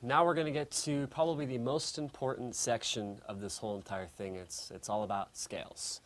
Now we're going to get to probably the most important section of this whole entire thing. It's all about scales.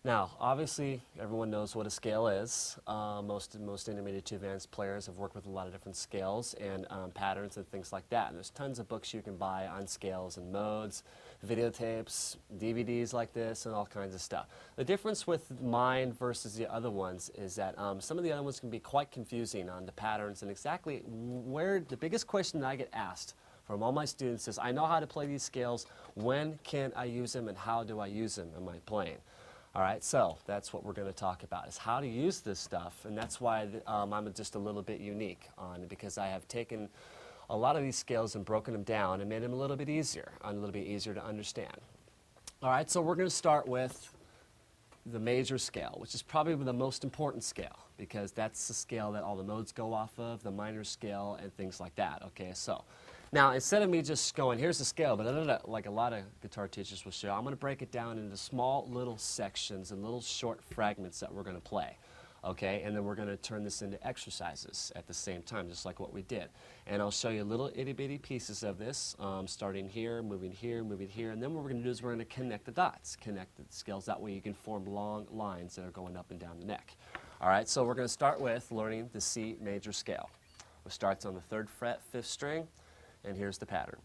Now, obviously, everyone knows what a scale is. Most intermediate to advanced players have worked with a lot of different scales and patterns and things like that. And there's tons of books you can buy on scales and modes, videotapes, DVDs like this, and all kinds of stuff. The difference with mine versus the other ones is that some of the other ones can be quite confusing on the patterns and exactly where the biggest question that I get asked from all my students is, I know how to play these scales, when can I use them and how do I use them in my playing? All right, so that's what we're going to talk about, is how to use this stuff, and that's why I'm just a little bit unique on it, because I have taken a lot of these scales and broken them down and made them a little bit easier to understand. All right, so we're going to start with the major scale, which is probably the most important scale, because that's the scale that all the modes go off of, the minor scale, and things like that. Okay, so now, instead of me just going, here's the scale, but like a lot of guitar teachers will show, I'm going to break it down into small little sections and little short fragments that we're going to play. Okay, and then we're going to turn this into exercises at the same time, just like what we did. And I'll show you little itty-bitty pieces of this, starting here, moving here, and then what we're going to do is we're going to connect the dots, connect the scales. That way you can form long lines that are going up and down the neck. All right, so we're going to start with learning the C major scale. It starts on the 3rd fret, 5th string. And here's the pattern.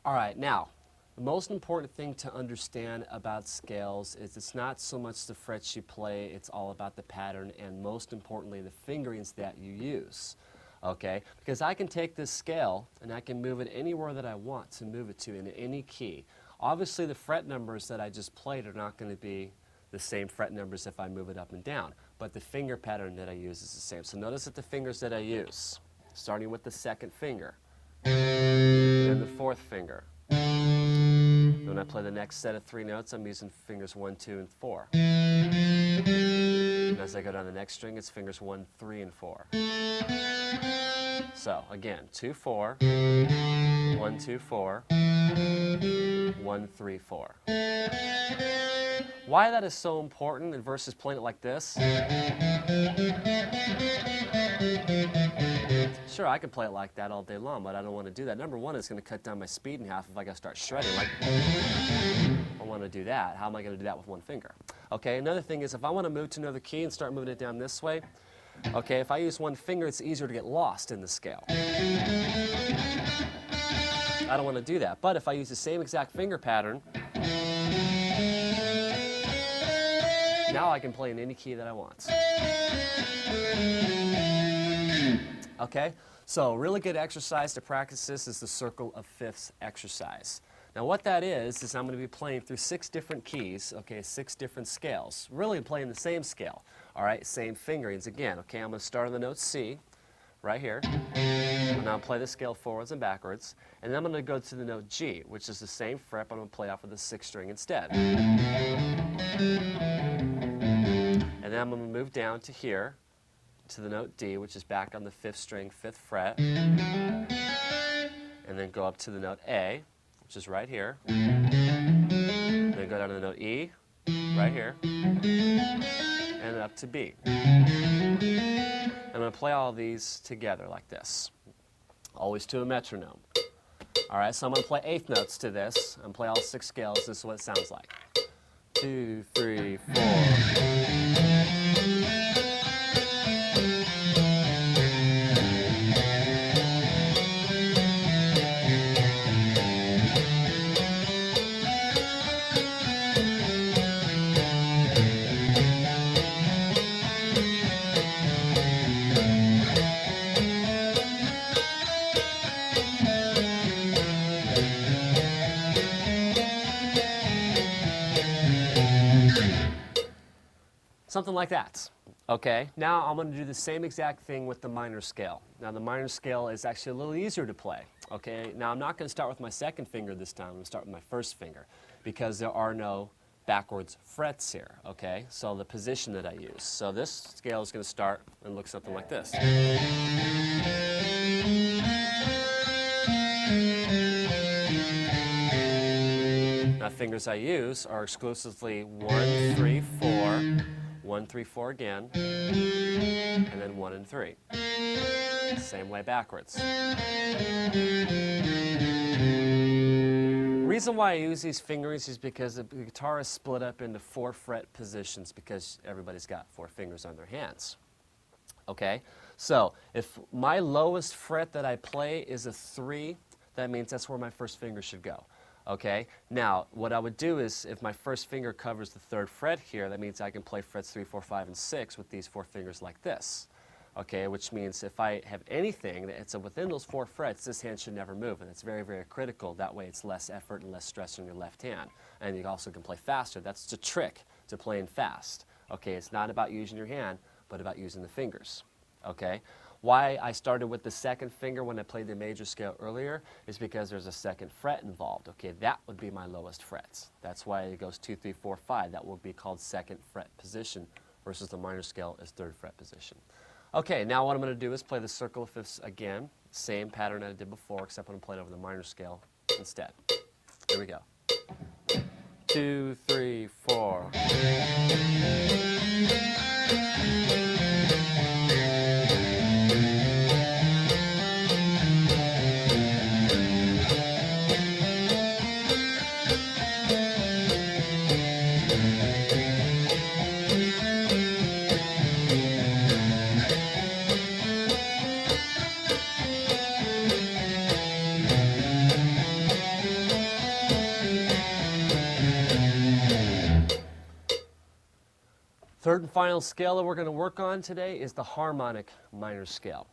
All right, now, the most important thing to understand about scales is it's not so much the frets you play, it's all about the pattern, and most importantly, the fingerings that you use. Okay, because I can take this scale and I can move it anywhere that I want to move it to in any key. Obviously, the fret numbers that I just played are not going to be the same fret numbers if I move it up and down, but the finger pattern that I use is the same. So notice that the fingers that I use, starting with the 2nd finger, then the 4th finger. When I play the next set of 3 notes, I'm using fingers 1, 2, and 4. And as I go down the next string, it's fingers 1, 3, and 4. So again, 2, 4, 1, 2, 4, 1, 3, 4. Why that is so important versus playing it like this? Sure, I could play it like that all day long, but I don't want to do that. Number one, it's going to cut down my speed in half if I got to start shredding. Like, I want to do that. How am I going to do that with one finger? Okay, another thing is if I want to move to another key and start moving it down this way, okay, if I use one finger, it's easier to get lost in the scale. I don't want to do that. But if I use the same exact finger pattern, now I can play in any key that I want. Okay, so really good exercise to practice this is the circle of fifths exercise. Now what that is I'm going to be playing through 6 different keys, okay, 6 different scales. Really playing the same scale, all right, same fingerings again. Okay, I'm going to start on the note C, right here. And I'll play the scale forwards and backwards. And then I'm going to go to the note G, which is the same fret, but I'm going to play off of the 6th string instead. And then I'm going to move down to here, to the note D, which is back on the 5th string, 5th fret. And then go up to the note A, which is right here. And then go down to the note E, right here. And then up to B. I'm going to play all these together like this, always to a metronome. All right, so I'm going to play 8th notes to this and play all 6 scales. This is what it sounds like. 2, 3, 4. Something like that. Okay, now I'm going to do the same exact thing with the minor scale. Now the minor scale is actually a little easier to play. Okay, now I'm not going to start with my 2nd finger this time. I'm going to start with my 1st finger because there are no backwards frets here. Okay, so the position that I use. So this scale is going to start and look something like this. fingers I use are exclusively 1, 3, 4, 1, 3, 4 again, and then 1 and 3. Same way backwards. The reason why I use these fingerings is because the guitar is split up into 4 fret positions because everybody's got 4 fingers on their hands. Okay, so if my lowest fret that I play is a 3, that means that's where my first finger should go. Okay, now what I would do is if my first finger covers the 3rd fret here, that means I can play frets 3, 4, 5, and 6 with these 4 fingers like this. Okay, which means if I have anything that's within those 4 frets, this hand should never move, and it's very, very critical. That way it's less effort and less stress on your left hand. And you also can play faster. That's the trick to playing fast. Okay, it's not about using your hand, but about using the fingers. Okay, why I started with the 2nd finger when I played the major scale earlier is because there's a 2nd fret involved. Okay, that would be my lowest frets. That's why it goes 2, 3, 4, 5. That will be called 2nd fret position versus the minor scale is 3rd fret position. Okay, now what I'm going to do is play the circle of fifths again. Same pattern I did before, except I'm going to play it over the minor scale instead. Here we go. 2, 3, 4. Third and final scale that we're going to work on today is the harmonic minor scale,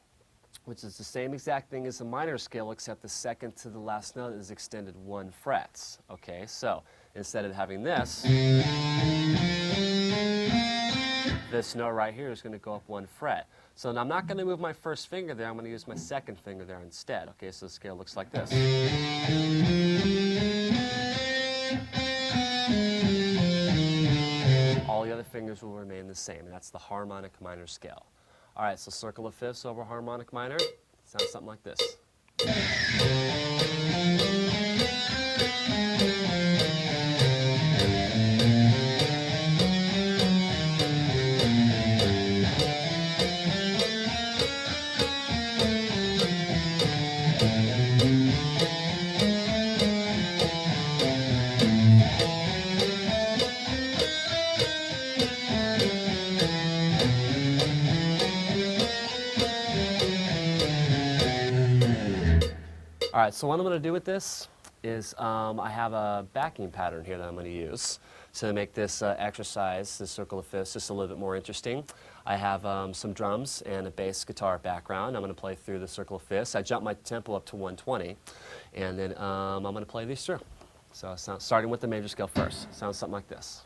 which is the same exact thing as the minor scale, except the 2nd to the last note is extended 1 frets. Okay, so instead of having this note right here is going to go up 1 fret. So I'm not going to move my first finger there, I'm going to use my 2nd finger there instead. Okay, so the scale looks like this. All the other fingers will remain the same, and that's the harmonic minor scale. All right, so circle of fifths over harmonic minor sounds something like this. All right, so what I'm going to do with this is I have a backing pattern here that I'm going to use to make this exercise, this circle of fifths, just a little bit more interesting. I have some drums and a bass guitar background. I'm going to play through the circle of fifths. I jump my tempo up to 120, and then I'm going to play these through. So starting with the major scale first. Sounds something like this.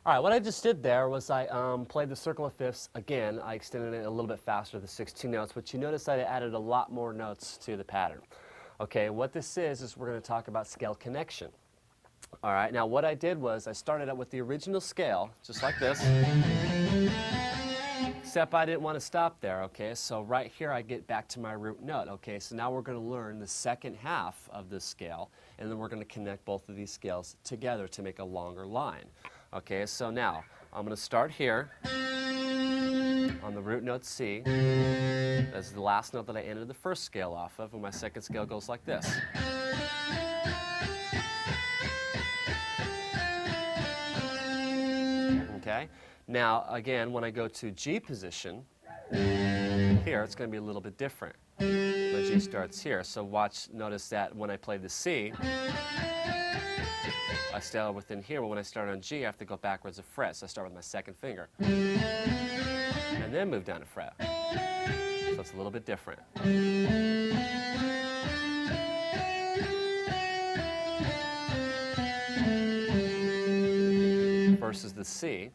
All right, what I just did there was I played the circle of fifths again. I extended it a little bit faster, the 16 notes, but you notice that I added a lot more notes to the pattern. Okay, what this is we're going to talk about scale connection. All right, now what I did was I started out with the original scale, just like this, except I didn't want to stop there, okay? So right here I get back to my root note, okay? So now we're going to learn the second half of this scale, and then we're going to connect both of these scales together to make a longer line. Okay, so now I'm going to start here on the root note C. That's the last note that I ended the first scale off of, and my second scale goes like this. okay? Now, again, when I go to G position, here, it's going to be a little bit different. The G starts here, so notice that when I play the C, I stay within here, but when I start on G, I have to go backwards a fret, so I start with my second finger. And then move down a fret. So it's a little bit different. Versus the C.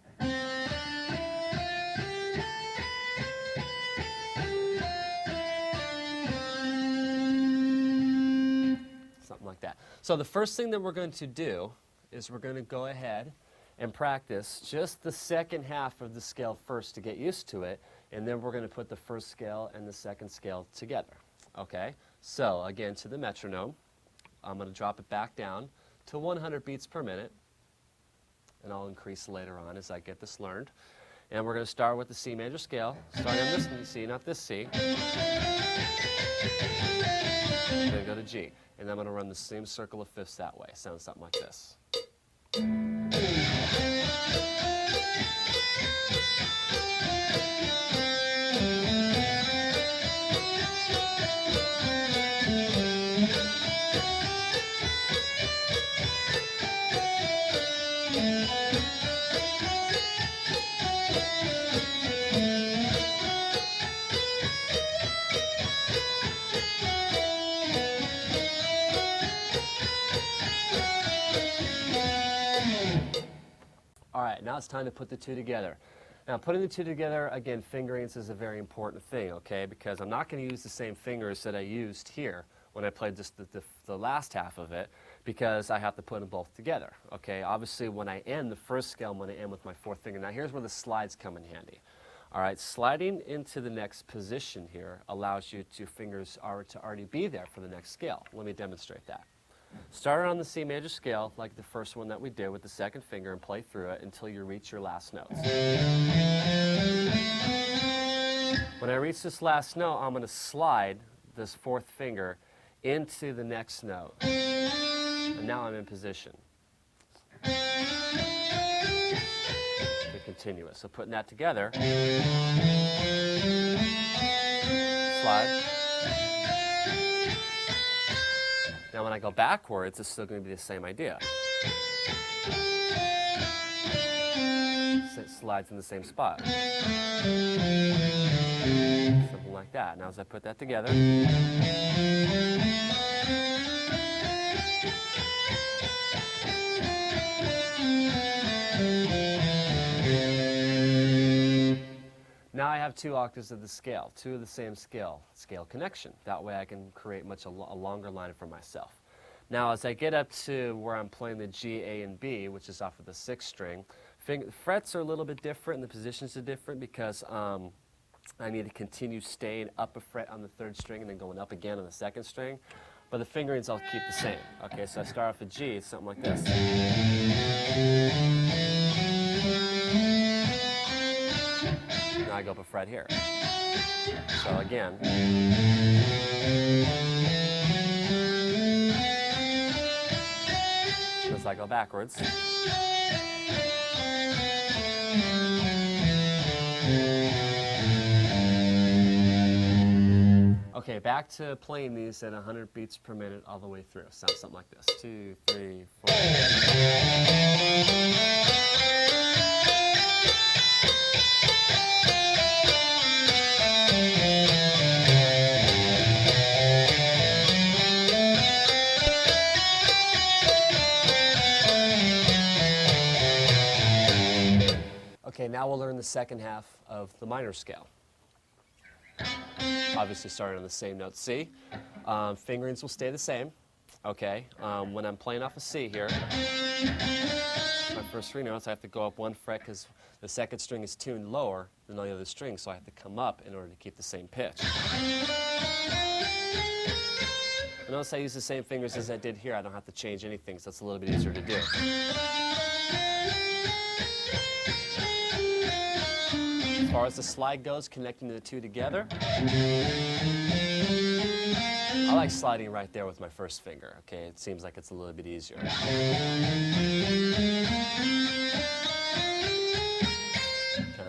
Something like that. So the first thing that we're going to do is we're going to go ahead and practice just the second half of the scale first to get used to it, and then we're going to put the first scale and the second scale together. Okay? So again, to the metronome, I'm going to drop it back down to 100 beats per minute, and I'll increase later on as I get this learned. And we're going to start with the C major scale, starting on this C, not this C. Then go to G. And I'm going to run the same circle of fifths that way. Sounds something like this. All right, now it's time to put the two together. Now, putting the two together, again, fingerings is a very important thing, okay? Because I'm not going to use the same fingers that I used here when I played just the last half of it, because I have to put them both together, okay? Obviously, when I end the first scale, I'm going to end with my fourth finger. Now, here's where the slides come in handy. All right, sliding into the next position here allows you to fingers to already be there for the next scale. Let me demonstrate that. Start on the C major scale, like the first one that we did with the second finger, and play through it until you reach your last notes. When I reach this last note, I'm going to slide this fourth finger into the next note. And now I'm in position. To continue it. So putting that together, slide. Now when I go backwards, it's still going to be the same idea. It slides in the same spot. Something like that. Now as I put that together, now I have two octaves of the scale, two of the same scale connection. That way I can create a longer line for myself. Now as I get up to where I'm playing the G, A, and B, which is off of the sixth string, frets are a little bit different and the positions are different because I need to continue staying up a fret on the third string and then going up again on the second string. But the fingerings I'll keep the same. Okay, so I start off with G, it's something like this. Now I go up a fret here. So again. As I go backwards. Okay, back to playing these at 100 beats per minute all the way through. Sounds something like this. 2, 3, 4. Okay, now we'll learn the second half of the minor scale. Obviously starting on the same note, C. Fingerings will stay the same, okay? When I'm playing off a C here, my first three notes, I have to go up one fret because the second string is tuned lower than all the other strings, so I have to come up in order to keep the same pitch. And notice I use the same fingers as I did here. I don't have to change anything, so it's a little bit easier to do. As far as the slide goes, connecting the two together, I like sliding right there with my first finger, okay? It seems like it's a little bit easier.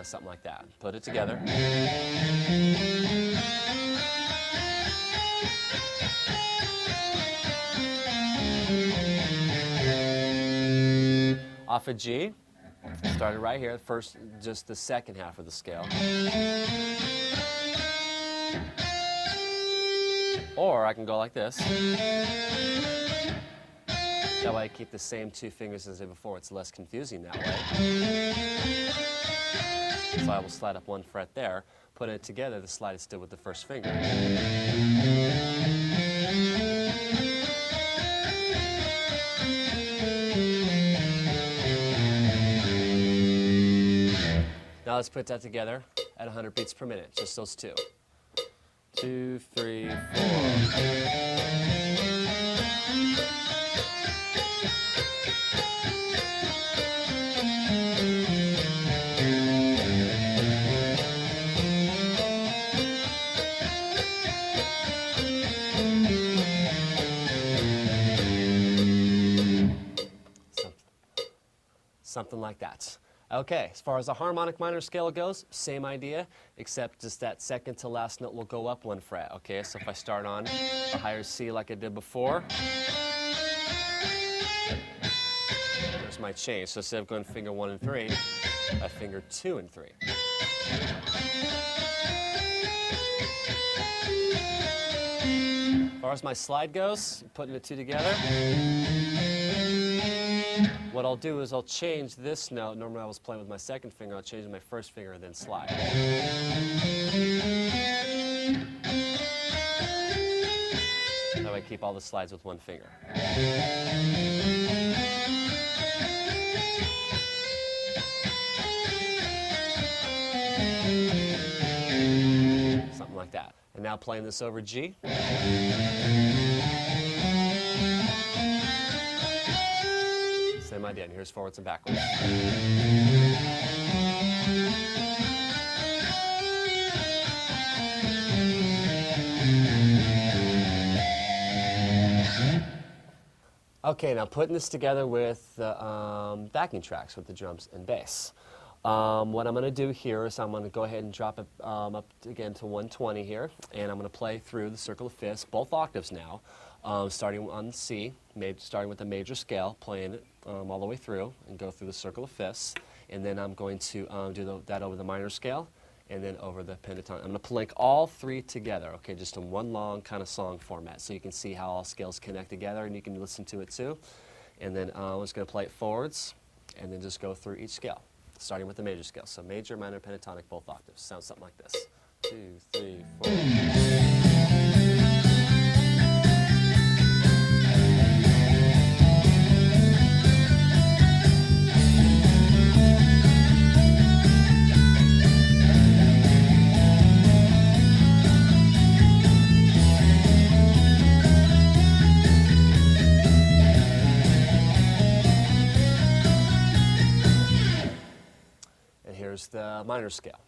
something like that. Put it together. Off a G, started right here, just the second half of the scale. Or I can go like this. That way I keep the same 2 fingers as I did before. It's less confusing that way. So I will slide up 1 fret there. Put it together, the slide is still with the first finger. Now let's put that together at 100 beats per minute, just those 2. 2, 3, 4. Something like that. Okay, as far as the harmonic minor scale goes, same idea, except just that second to last note will go up 1 fret. Okay, so if I start on a higher C like I did before, there's my change. So instead of going finger 1 and 3, I finger 2 and 3. As far as my slide goes, putting the 2 together, what I'll do is I'll change this note. Normally I was playing with my second finger. I'll change my first finger and then slide. That way I keep all the slides with 1 finger. Something like that. And now playing this over G. Same idea, and here's forwards and backwards. Okay, now putting this together with the backing tracks with the drums and bass. What I'm going to do here is I'm going to go ahead and drop it up again to 120 here, and I'm going to play through the circle of fifths, both octaves now, starting on C, starting with the major scale, playing it all the way through, and go through the circle of fifths, and then I'm going to do that over the minor scale, and then over the pentatonic. I'm going to link all 3 together, okay, just in one long kind of song format, so you can see how all scales connect together, and you can listen to it too. And then I'm just going to play it forwards, and then just go through each scale, starting with the major scale. So major, minor, pentatonic, both octaves. Sounds something like this. 2, 3, 4. Here's the minor scale.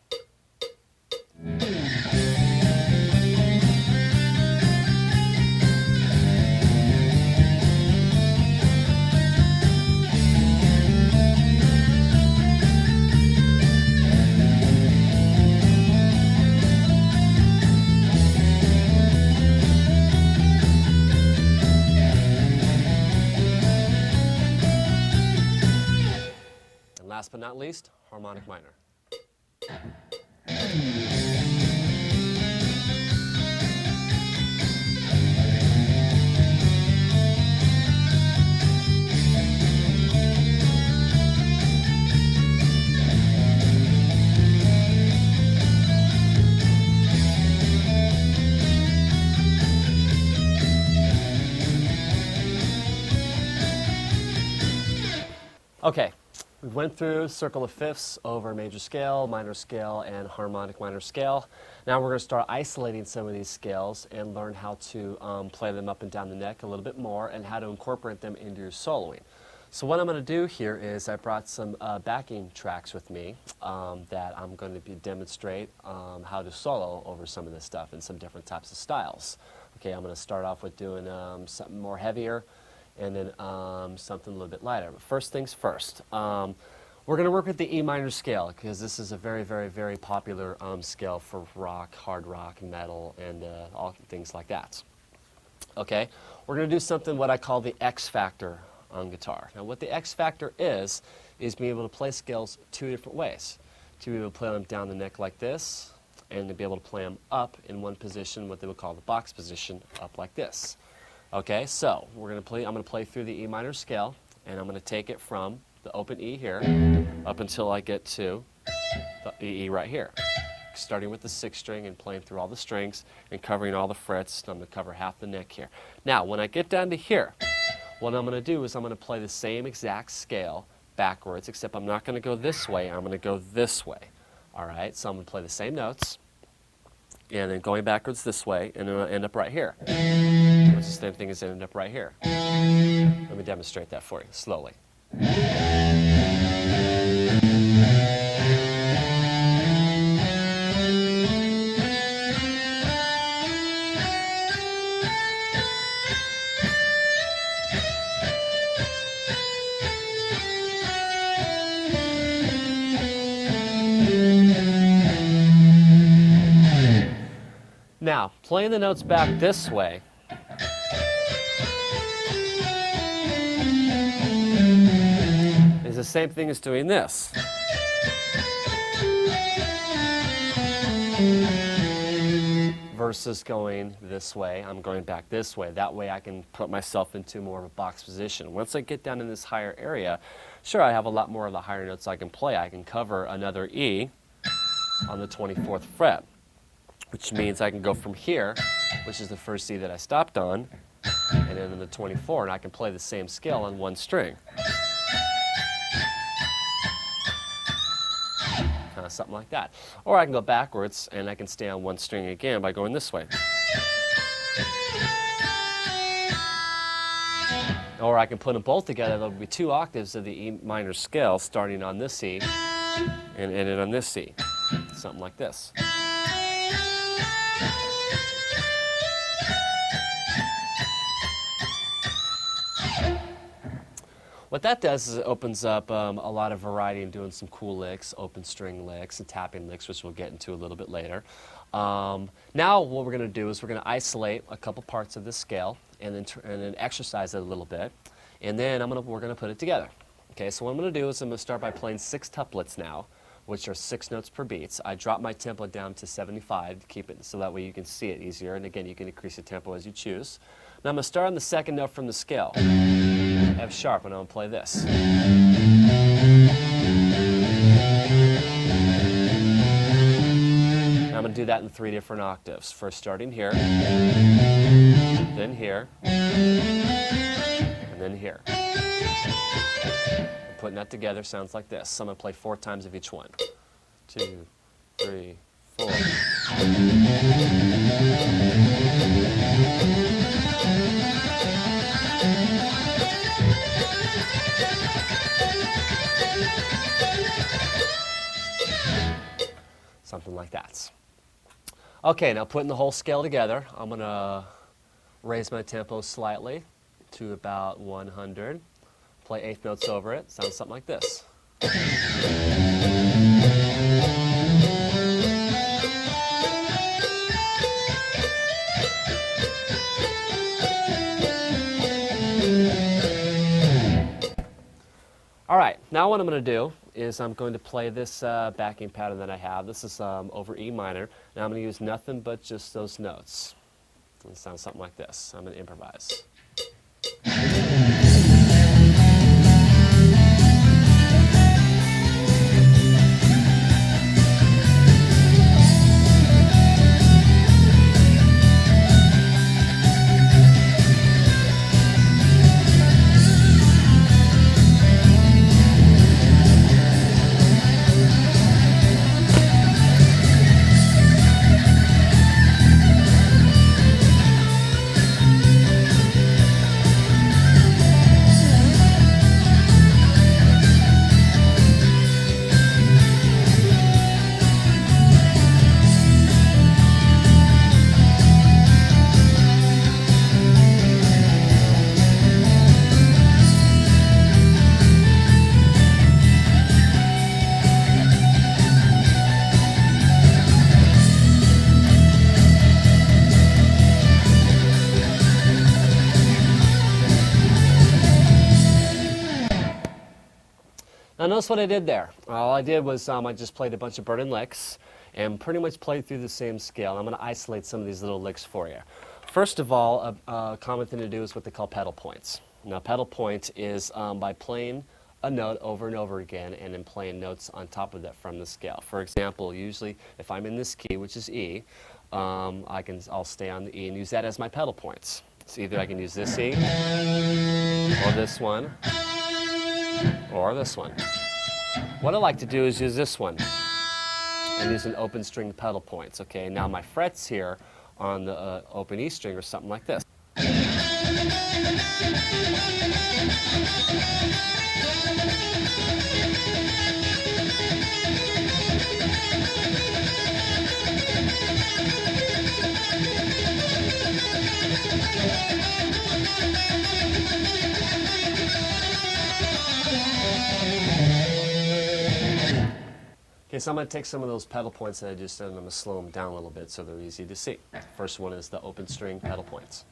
And last but not least, harmonic minor. Okay, we went through circle of fifths over major scale, minor scale, and harmonic minor scale. Now we're going to start isolating some of these scales and learn how to play them up and down the neck a little bit more and how to incorporate them into your soloing. So what I'm going to do here is I brought some backing tracks with me that I'm going to demonstrate how to solo over some of this stuff and some different types of styles. Okay, I'm going to start off with doing something more heavier, and then something a little bit lighter. But first things first, we're We're going to work with the E minor scale because this is a very, very, very popular scale for rock, hard rock, metal, and all things like that. Okay, we're going to do something what I call the X factor on guitar. Now, what the X factor is being able to play scales two different ways. To be able to play them down the neck like this, and to be able to play them up in one position, what they would call the box position, up like this. Okay, so I'm going to play through the E minor scale, and I'm going to take it from the open E here up until I get to the E right here. Starting with the 6th string and playing through all the strings and covering all the frets. I'm going to cover half the neck here. Now, when I get down to here, what I'm going to do is I'm going to play the same exact scale backwards, except I'm not going to go this way, I'm going to go this way. All right, so I'm going to play the same notes, and then going backwards this way, and then I'll end up right here. Which is the same thing as ending up right here. Let me demonstrate that for you, slowly. Now, playing the notes back this way is the same thing as doing this. Versus going this way, I'm going back this way. That way I can put myself into more of a box position. Once I get down in this higher area, sure, I have a lot more of the higher notes I can play. I can cover another E on the 24th fret. Which means I can go from here, which is the first E that I stopped on, and then in the 24, and I can play the same scale on one string. Kind of something like that. Or I can go backwards, and I can stay on one string again by going this way. Or I can put them both together. There'll be 2 octaves of the E minor scale, starting on this E and ending on this E. Something like this. What that does is it opens up a lot of variety in doing some cool licks, open string licks, and tapping licks, which we'll get into a little bit later. Now what we're going to do is we're going to isolate a couple parts of this scale and then exercise it a little bit, and then we're going to put it together. Okay, so what I'm going to do is I'm going to start by playing 6 tuplets now, which are 6 notes per beat. I drop my tempo down to 75 to keep it so that way you can see it easier, and again you can increase the tempo as you choose. Now I'm going to start on the 2nd note from the scale, F sharp, and I'm going to play this. Now I'm going to do that in 3 different octaves. First starting here, then here, and then here. And putting that together sounds like this. So I'm going to play 4 times of each one. 2, 3, 4. Something like that. Okay, now putting the whole scale together, I'm going to raise my tempo slightly to about 100. Play 8th notes over it. Sounds something like this. All right, now what I'm going to do is I'm going to play this backing pattern that I have. This is over E minor, and I'm going to use nothing but just those notes. It sounds something like this. I'm going to improvise. Now notice what I did there. All I did was I just played a bunch of burden licks and pretty much played through the same scale. I'm going to isolate some of these little licks for you. First of all, a common thing to do is what they call pedal points. Now pedal point is by playing a note over and over again and then playing notes on top of that from the scale. For example, usually if I'm in this key, which is E, I'll stay on the E and use that as my pedal points. So either I can use this E, or this one, or this one. What I like to do is use this one and use an open string pedal points. Okay, now my frets here on the open E string are something like this. Okay, so I'm going to take some of those pedal points that I just did and I'm going to slow them down a little bit so they're easy to see. First one is the open string pedal points.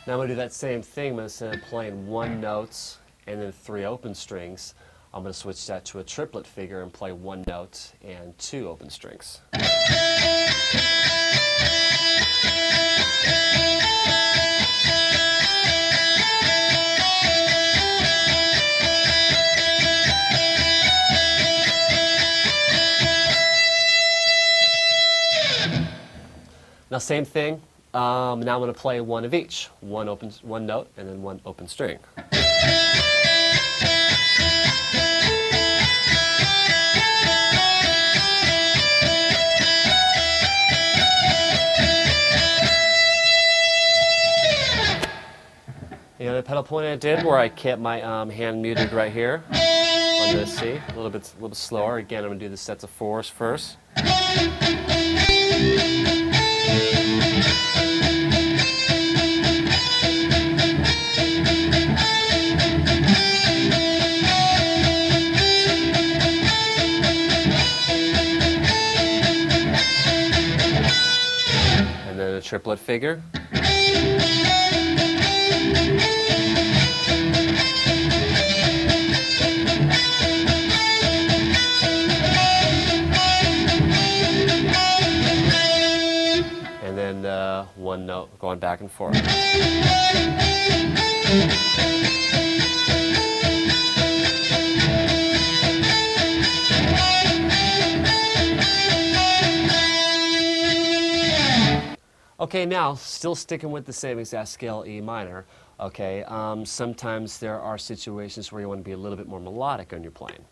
Now I'm going to do that same thing, but instead of playing one note and then 3 open strings, I'm going to switch that to a triplet figure and play 1 note and 2 open strings. Now same thing. Now I'm going to play 1 of each. One note and then 1 open string. The other pedal point I did where I kept my hand muted right here on this C, a little bit slower. Again, I'm going to do the sets of 4s first. And then a triplet figure. And then 1 note going back and forth. Okay, now, still sticking with the same exact scale, E minor, okay, sometimes there are situations where you want to be a little bit more melodic on your playing.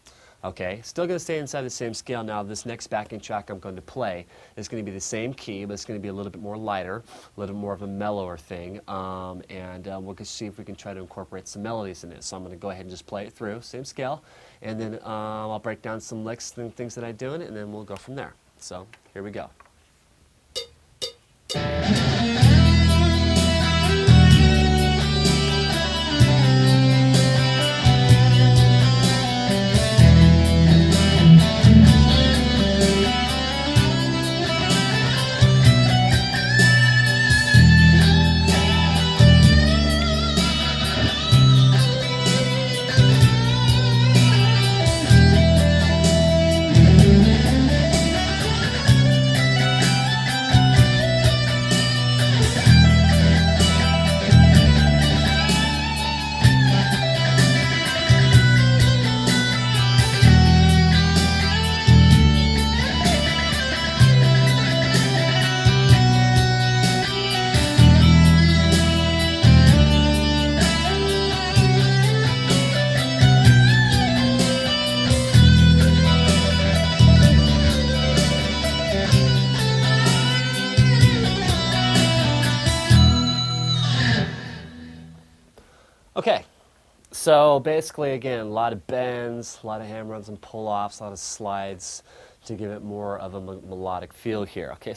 Okay, still going to stay inside the same scale. Now, this next backing track I'm going to play is going to be the same key, but it's going to be a little bit more lighter, a little more of a mellower thing, and we'll see if we can try to incorporate some melodies in it. So I'm going to go ahead and just play it through, same scale, and then I'll break down some licks and things that I do in it, and then we'll go from there. So, here we go. Okay, so basically, again, a lot of bends, a lot of hammer-ons and pull-offs, a lot of slides, to give it more of a melodic feel here. Okay,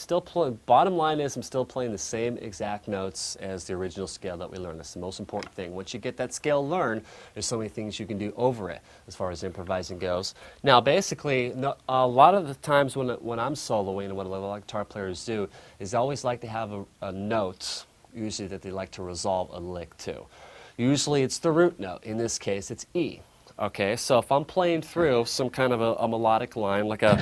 bottom line is I'm still playing the same exact notes as the original scale that we learned. That's the most important thing. Once you get that scale learned, there's so many things you can do over it as far as improvising goes. Now, basically, a lot of the times when I'm soloing, and what a lot of guitar players do, is they always like to have a note, usually that they like to resolve a lick to. Usually it's the root note. In this case, it's E. Okay, so if I'm playing through some kind of a melodic line, like a...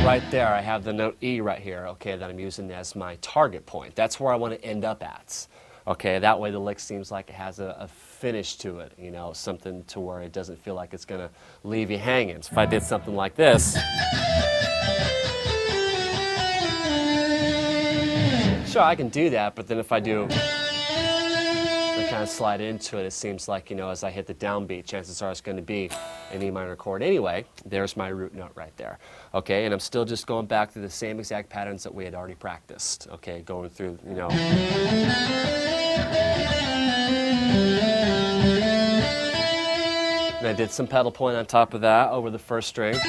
Right there, I have the note E right here, okay, that I'm using as my target point. That's where I want to end up at. Okay, that way the lick seems like it has a finish to it, you know, something to where it doesn't feel like it's going to leave you hanging. So if I did something like this... Sure, I can do that, but then if I do and kind of slide into it, it seems like, you know, as I hit the downbeat, chances are it's going to be an E minor chord anyway. There's my root note right there. Okay, and I'm still just going back to the same exact patterns that we had already practiced. Okay, going through, you know. And I did some pedal point on top of that over the first string.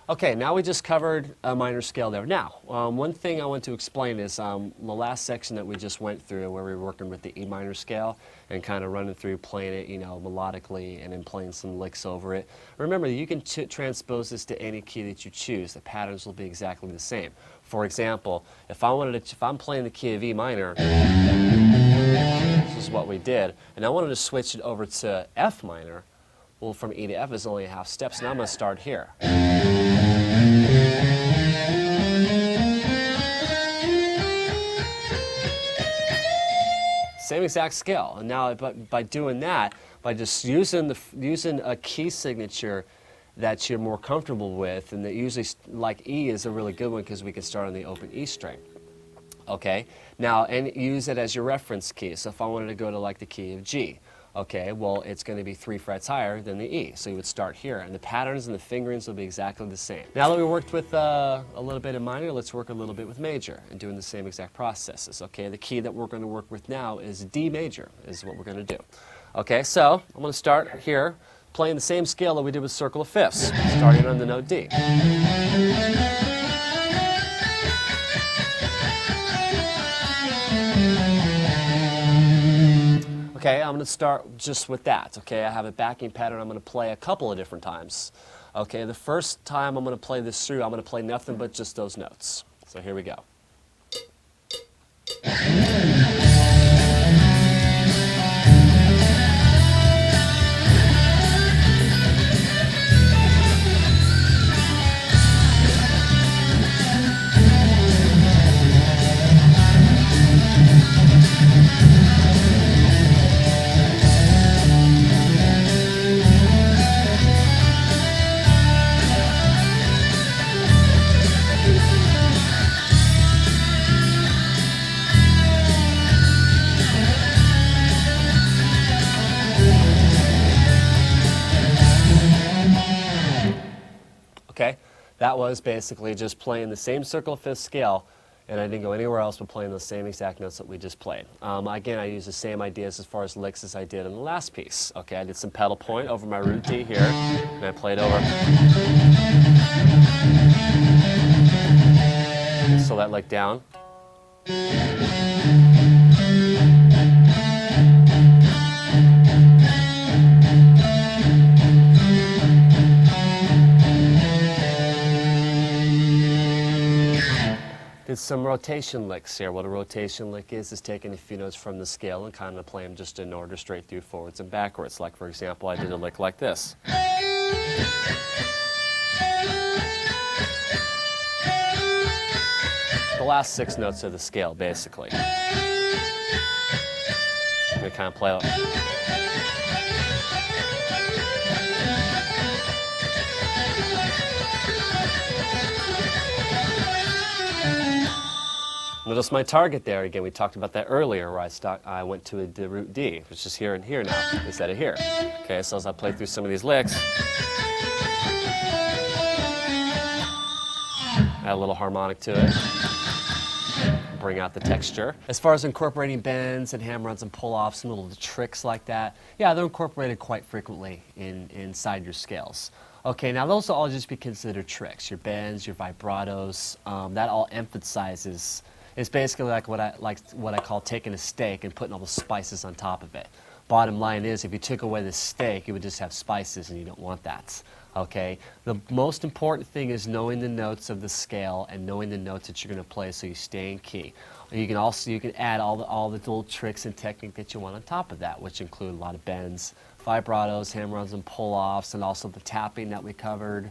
Okay, now we just covered a minor scale there. Now, one thing I want to explain is the last section that we just went through where we were working with the E minor scale and kind of running through playing it, you know, melodically and then playing some licks over it. Remember, you can transpose this to any key that you choose. The patterns will be exactly the same. For example, if I'm playing the key of E minor, this is what we did, and I wanted to switch it over to F minor. Well, from E to F is only a half step, so now I'm going to start here. Same exact scale. And now by doing that, by just using a key signature that you're more comfortable with, and that usually, like E is a really good one because we can start on the open E string. Okay? Now, and use it as your reference key. So if I wanted to go to like the key of G, okay, well, it's going to be 3 frets higher than the E, so you would start here, and the patterns and the fingerings will be exactly the same. Now that we worked with a little bit of minor, let's work a little bit with major, and doing the same exact processes. Okay, the key that we're going to work with now is D major, is what we're going to do. Okay, so I'm going to start here, playing the same scale that we did with circle of fifths, starting on the note D. Okay, I'm going to start just with that. Okay, I have a backing pattern I'm going to play a couple of different times. Okay, the first time I'm going to play this through, I'm going to play nothing but just those notes. So here we go. Okay, that was basically just playing the same circle of fifth scale, and I didn't go anywhere else but playing those same exact notes that we just played. Again, I used the same ideas as far as licks as I did in the last piece. Okay, I did some pedal point over my root D here, and I played over. So that lick down. Did some rotation licks here. What a rotation lick is taking a few notes from the scale and kind of play them just in order straight through forwards and backwards. Like, for example, I did a lick like this. The last 6 notes of the scale, basically. We kind of play out. Notice my target there again. We talked about that earlier, where I went to the root D, which is here and here now instead of here. Okay, so as I play through some of these licks, add a little harmonic to it, bring out the texture. As far as incorporating bends and hammer-ons and pull-offs and little tricks like that, yeah, they're incorporated quite frequently inside your scales. Okay, now those will all just be considered tricks. Your bends, your vibratos, that all emphasizes, it's basically like what I call taking a steak and putting all the spices on top of it. Bottom line is, if you took away the steak, you would just have spices, and you don't want that. Okay, the most important thing is knowing the notes of the scale and knowing the notes that you're going to play, so you stay in key. You can add all the little tricks and technique that you want on top of that, which include a lot of bends, vibratos, hammer-ons, and pull-offs, and also the tapping that we covered,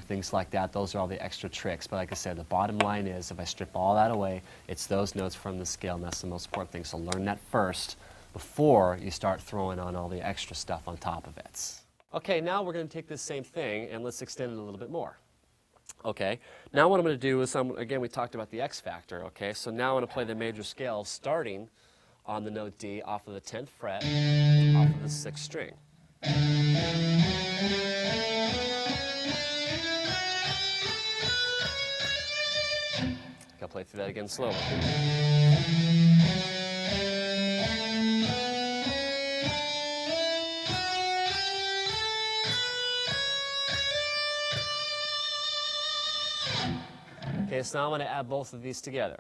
things like that. Those are all the extra tricks. But like I said, the bottom line is, if I strip all that away, it's those notes from the scale, and that's the most important thing. So learn that first before you start throwing on all the extra stuff on top of it. Okay, now we're going to take this same thing and let's extend it a little bit more. Okay, now what I'm going to do is, again, we talked about the X factor, okay? So now I'm going to play the major scale starting on the note D off of the 10th fret, off of the 6th string. I'll play through that again slowly. Okay, so now I'm going to add both of these together.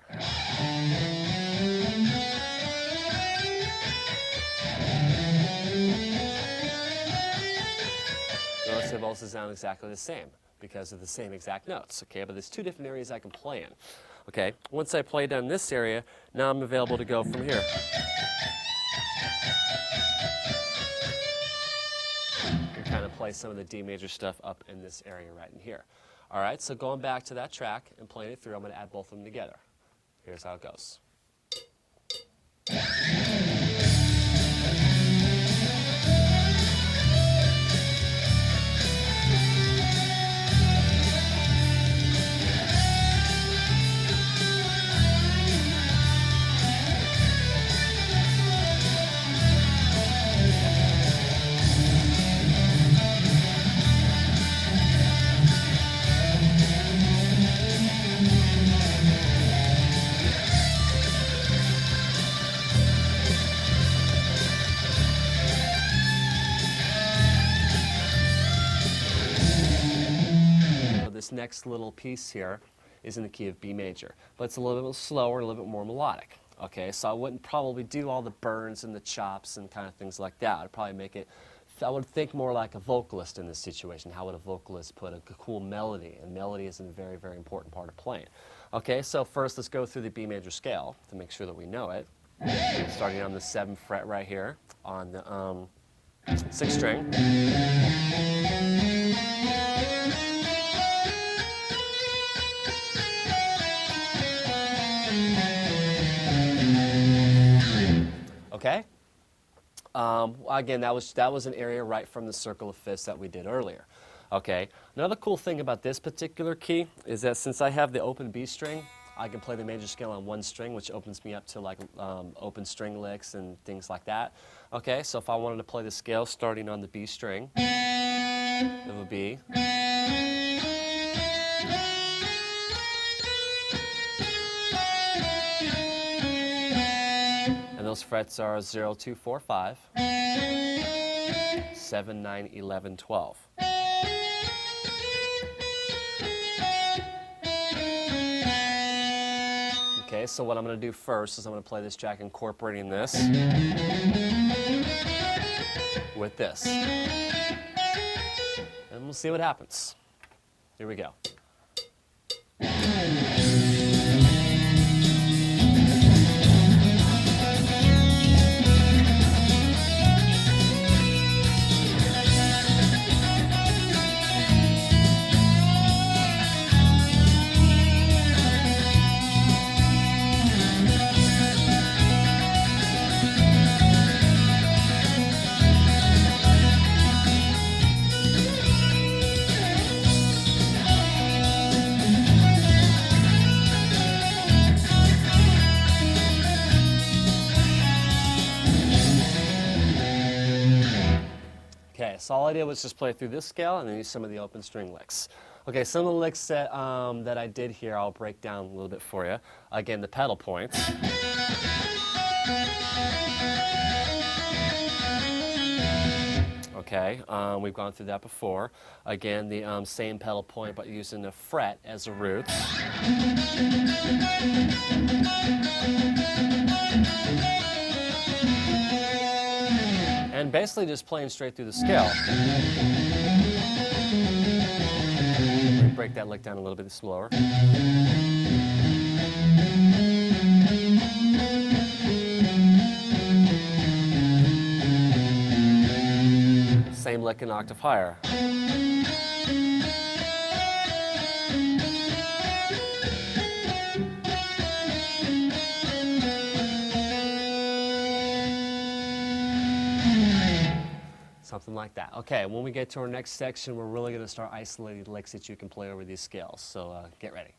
Notice they both sound exactly the same because of the same exact notes, okay? But there's two different areas I can play in. Okay, once I play down this area, now I'm available to go from here. And kind of play some of the D major stuff up in this area right in here. All right, so going back to that track and playing it through, I'm going to add both of them together. Here's how it goes. This next little piece here is in the key of B major, but it's a little bit slower, a little bit more melodic. Okay, so I wouldn't probably do all the burns and the chops and kind of things like that. I'd probably make it, I would think more like a vocalist in this situation. How would a vocalist put a cool melody? And melody is a very, very important part of playing. Okay, so first let's go through the B major scale to make sure that we know it. Starting on the 7th fret right here on the 6th string. Okay. Again, that was an area right from the circle of fifths that we did earlier. Okay. Another cool thing about this particular key is that since I have the open B string, I can play the major scale on one string, which opens me up to like open string licks and things like that. Okay. So if I wanted to play the scale starting on the B string, it would be. Those frets are 0, 2, 4, 5, 7, 9, 11, 12. Okay, so what I'm going to do first is I'm going to play this track incorporating this with this. And we'll see what happens. Here we go. Okay, so all I did was just play through this scale and then use some of the open string licks. Okay, some of the licks that, that I did here, I'll break down a little bit for you. Again, the pedal points. Okay, we've gone through that before. Again, the same pedal point, but using the fret as a root. And basically just playing straight through the scale. Break that lick down a little bit slower. Same lick an octave higher. Something like that. Okay, when we get to our next section, we're really going to start isolating licks that you can play over these scales. So get ready.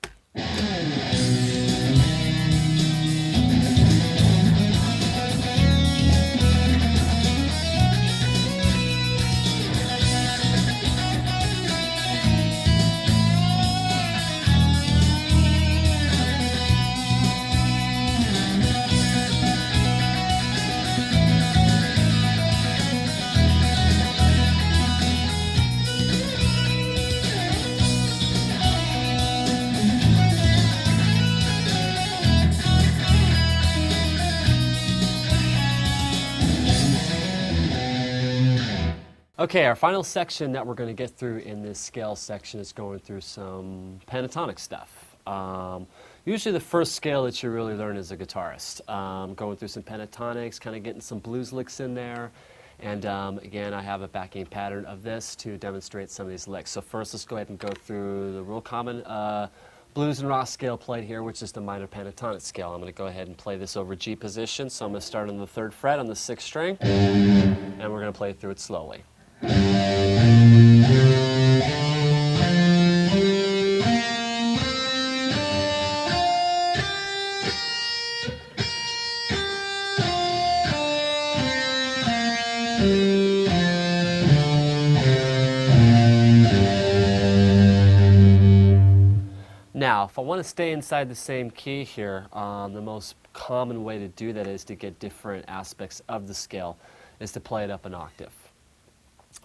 Okay, our final section that we're going to get through in this scale section is going through some pentatonic stuff. Usually the first scale that you really learn as a guitarist. Going through some pentatonics, kind of getting some blues licks in there. And again, I have a backing pattern of this to demonstrate some of these licks. So first, let's go ahead and go through the real common blues and rock scale played here, which is the minor pentatonic scale. I'm going to go ahead and play this over G position. So I'm going to start on the 3rd fret on the 6th string, and we're going to play through it slowly. Now, if I want to stay inside the same key here, the most common way to do that is to get different aspects of the scale, is to play it up an octave.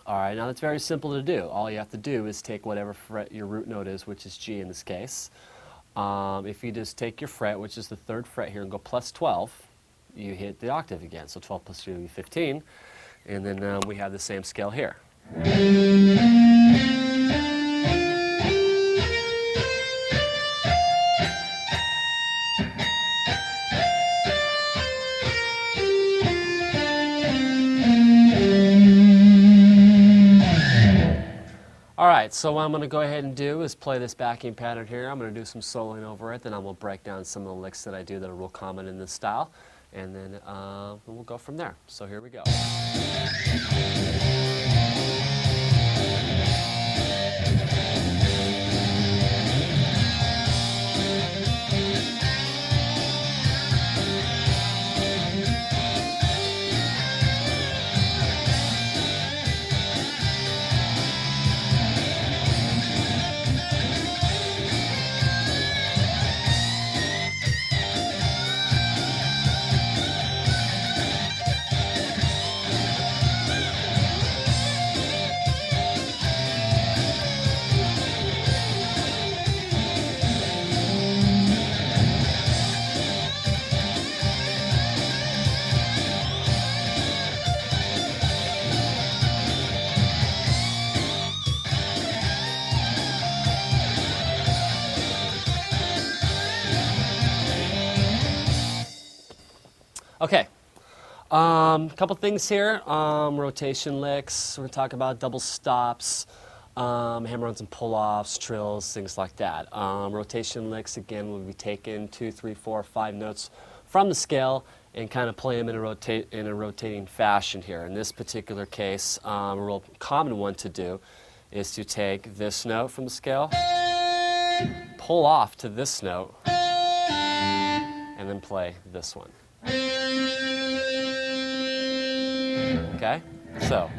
All right, now that's very simple to do. All you have to do is take whatever fret your root note is, which is G in this case. If you just take your fret, which is the 3rd fret here, and go plus 12, you hit the octave again. So 12 plus 2 will be 15. And then we have the same scale here. All right, so what I'm going to go ahead and do is play this backing pattern here. I'm going to do some soloing over it, then I'm going to break down some of the licks that I do that are real common in this style, and then we'll go from there. So here we go. Okay, couple things here. Rotation licks. We're going to talk about double stops, hammer-ons and pull-offs, trills, things like that. Rotation licks, again, will be taken 2, 3, 4, 5 notes from the scale and kind of play them in a rotating fashion here. In this particular case, a real common one to do is to take this note from the scale, pull off to this note, and then play this one. Okay, so.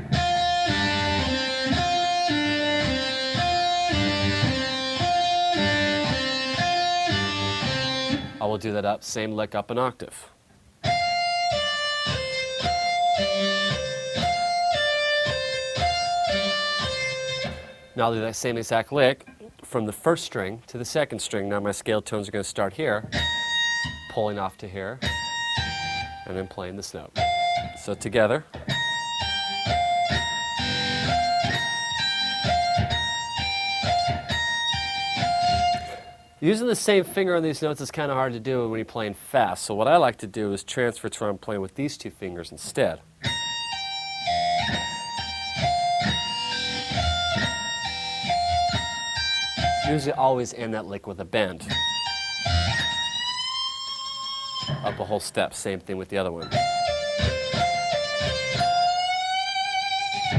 I will do that up, same lick up an octave. Now I'll do that same exact lick from the first string to the second string. Now my scale tones are going to start here, pulling off to here, and then playing this note. So together. Using the same finger on these notes is kind of hard to do when you're playing fast. So what I like to do is transfer to where I'm playing with these two fingers instead. Usually always end that lick with a bend. Up a whole step, same thing with the other one.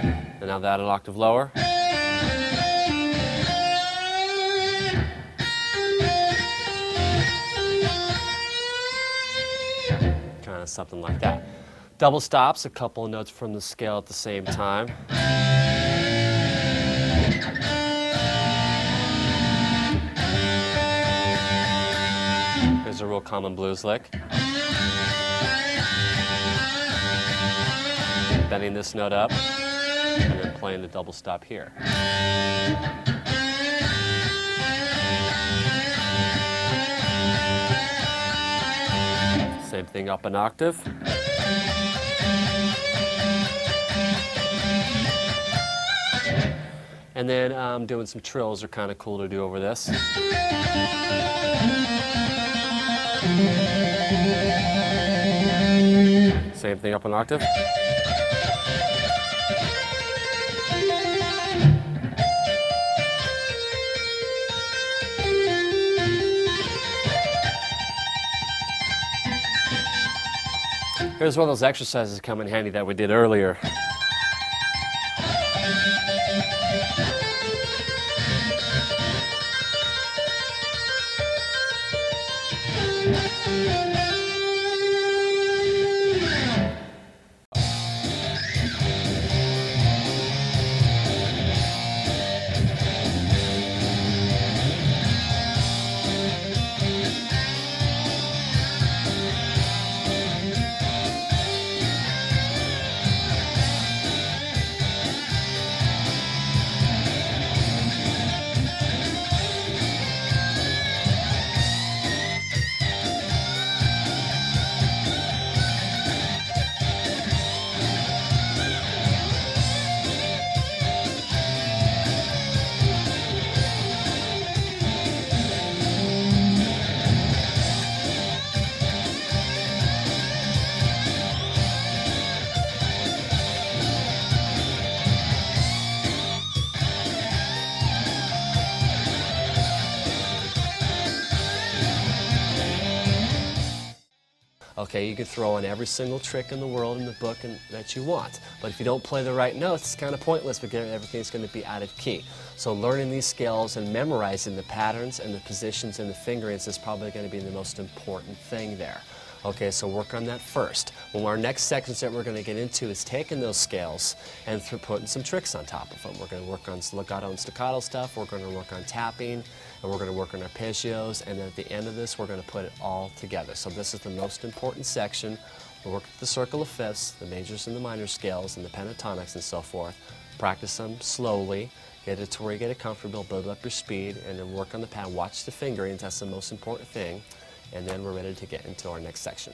And now that an octave lower. Kind of something like that. Double stops, a couple of notes from the scale at the same time. Here's a real common blues lick. Bending this note up, and then playing the double stop here. Same thing up an octave. And then doing some trills are kind of cool to do over this. Same thing up an octave. Here's one of those exercises that come in handy that we did earlier. Okay, you can throw in every single trick in the world in the book that you want. But if you don't play the right notes, it's kind of pointless because everything's going to be out of key. So learning these scales and memorizing the patterns and the positions and the fingerings is probably going to be the most important thing there. Okay, so work on that first. Well, our next sections that we're going to get into is taking those scales and putting some tricks on top of them. We're going to work on legato and staccato stuff, we're going to work on tapping, and we're going to work on arpeggios, and then at the end of this, we're going to put it all together. So this is the most important section. We'll work with the circle of fifths, the majors and the minor scales, and the pentatonics and so forth. Practice them slowly, get it to where you get it comfortable, build up your speed, and then work on the pad. Watch the fingerings, that's the most important thing. And then we're ready to get into our next section.